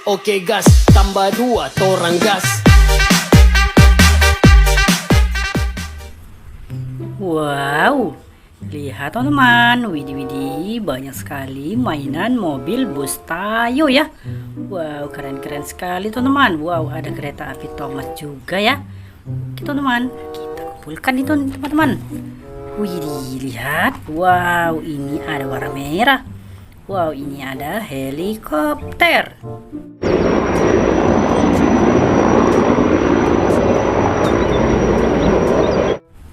Oke gas, tambah 2 torang gas. Wow, lihat teman-teman, widih banyak sekali mainan mobil bus Tayo ya. Wow, keren-keren sekali teman-teman. Wow, ada kereta api Thomas juga ya. Oke teman-teman, kita kumpulkan itu teman-teman. Widih, lihat. Wow, ini ada warna merah. Wow, ini ada helikopter.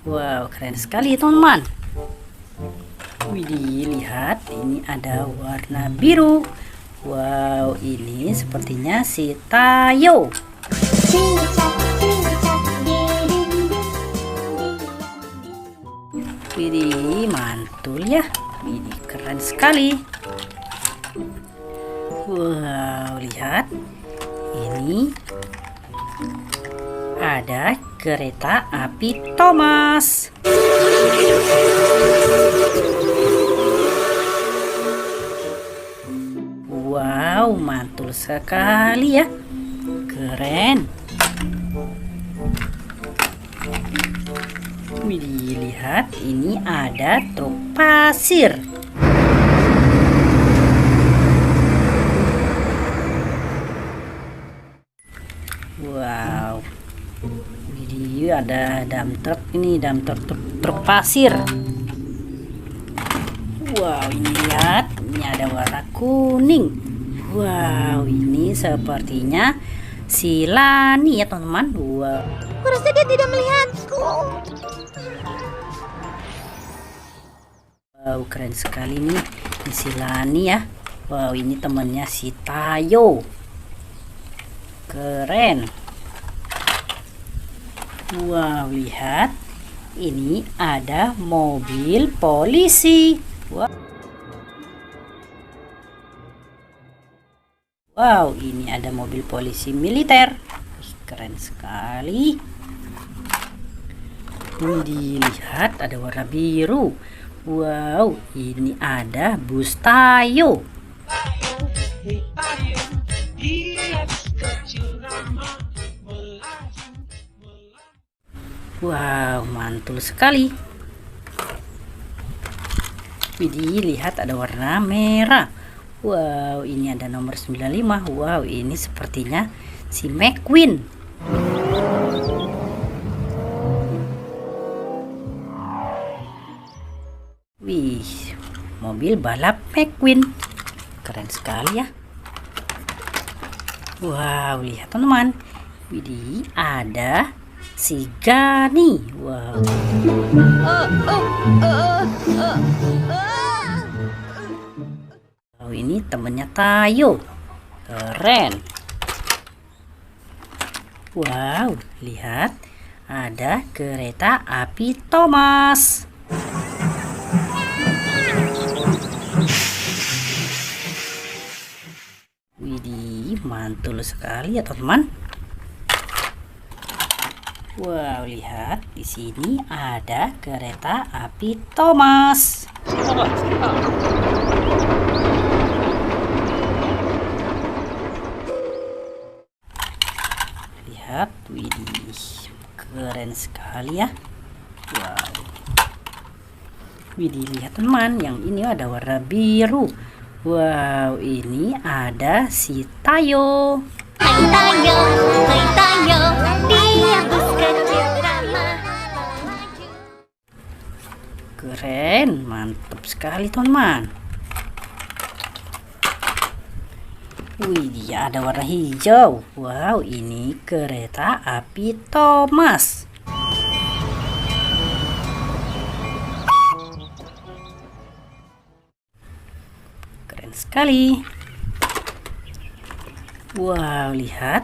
Wow, keren sekali teman-teman. Widih, lihat, ini ada warna biru. Wow, ini sepertinya si Tayo. Widih, mantul ya. Ini keren sekali. Wow, lihat. Ini ada kereta api Thomas. Wow, mantul sekali ya. Keren. Widih, lihat, ini ada truk pasir. Wow. Widih, ada dump truck ini, truk pasir. Wow, ini lihat, ini ada warna kuning. Wow, ini sepertinya si Lani ya teman-teman. Wow. Kurasa dia tidak melihatku. Wow, keren sekali nih, ini si Lani ya. Wow, ini temannya si Tayo. Keren. Wow, lihat, ini ada mobil polisi. Wow, ini ada mobil polisi militer. Keren sekali. Dilihat, ada warna biru. Wow, ini ada bus Tayo. Wow, mantul sekali. Widih, lihat, ada warna merah. Wow, ini ada nomor 95. Wow, ini sepertinya si McQueen. Wih, mobil balap McQueen. Keren sekali ya. Wow, lihat teman-teman. Widih, ada si Gani. Wow. Wow, ini temennya Tayo. Keren. Wow, lihat, ada kereta api Thomas. Widih, mantul sekali ya teman-teman. Wow, lihat, di sini ada kereta api Thomas. Lihat, widih, keren sekali ya. Wow. Widih, lihat teman, yang ini ada warna biru. Wow, ini ada si Tayo. Hai Tayo, dia bus kecil ramah. Keren, mantap sekali teman-teman. Wih, ada warna hijau. Wow, ini kereta api Thomas. Keren sekali. Wow, lihat,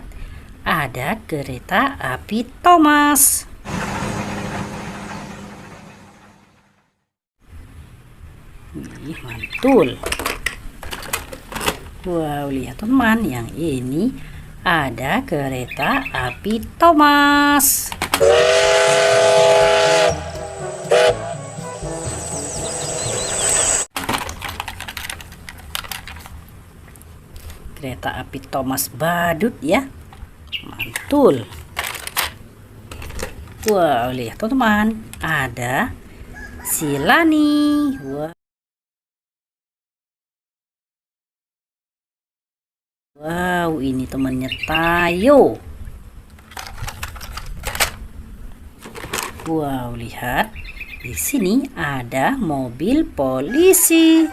ada kereta api Thomas. Wih, mantul. Wow, lihat teman, yang ini ada kereta api Thomas. Kereta api Thomas Badut ya. Mantul. Wow, lihat teman-teman, ada si Lani. Wow, ini temannya Tayo. Wow, lihat. Di sini ada mobil polisi.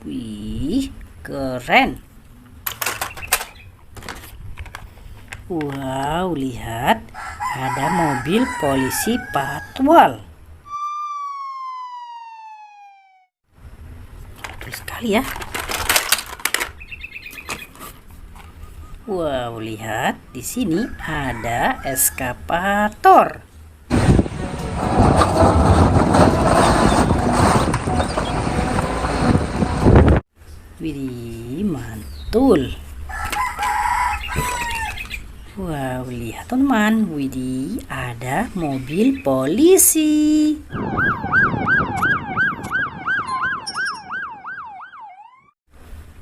Wih, keren. Wow, lihat. Ada mobil polisi patwal. Betul sekali ya. Wow, lihat di sini ada eskavator. Widih, mantul. Wow, lihat teman-teman. Widih, ada mobil polisi.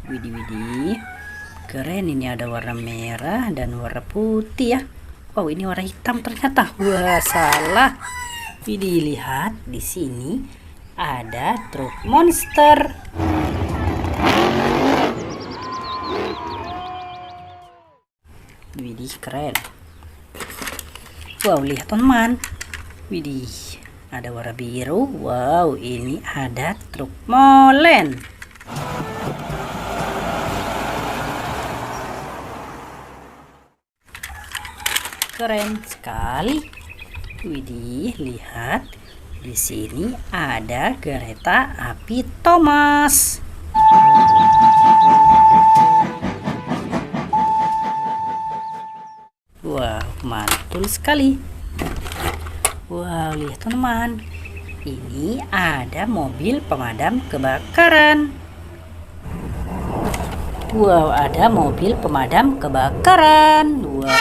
Widih. Keren, ini ada warna merah dan warna putih ya. Wow, ini warna hitam ternyata. Wah, salah. Widih, lihat di sini ada truk monster. Widih, keren. Wow, lihat teman. Widih, ada warna biru. Wow, ini ada truk molen. Keren sekali. Widih, lihat di sini ada kereta api Thomas. Wow, mantul sekali. Wow, lihat teman-teman. Ini ada mobil pemadam kebakaran. Wow, ada mobil pemadam kebakaran. Wow.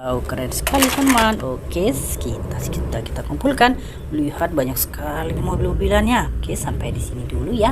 Wow, keren sekali teman. Oke, kita kumpulkan. Lihat banyak sekali mobil-mobilannya. Oke, sampai di sini dulu ya.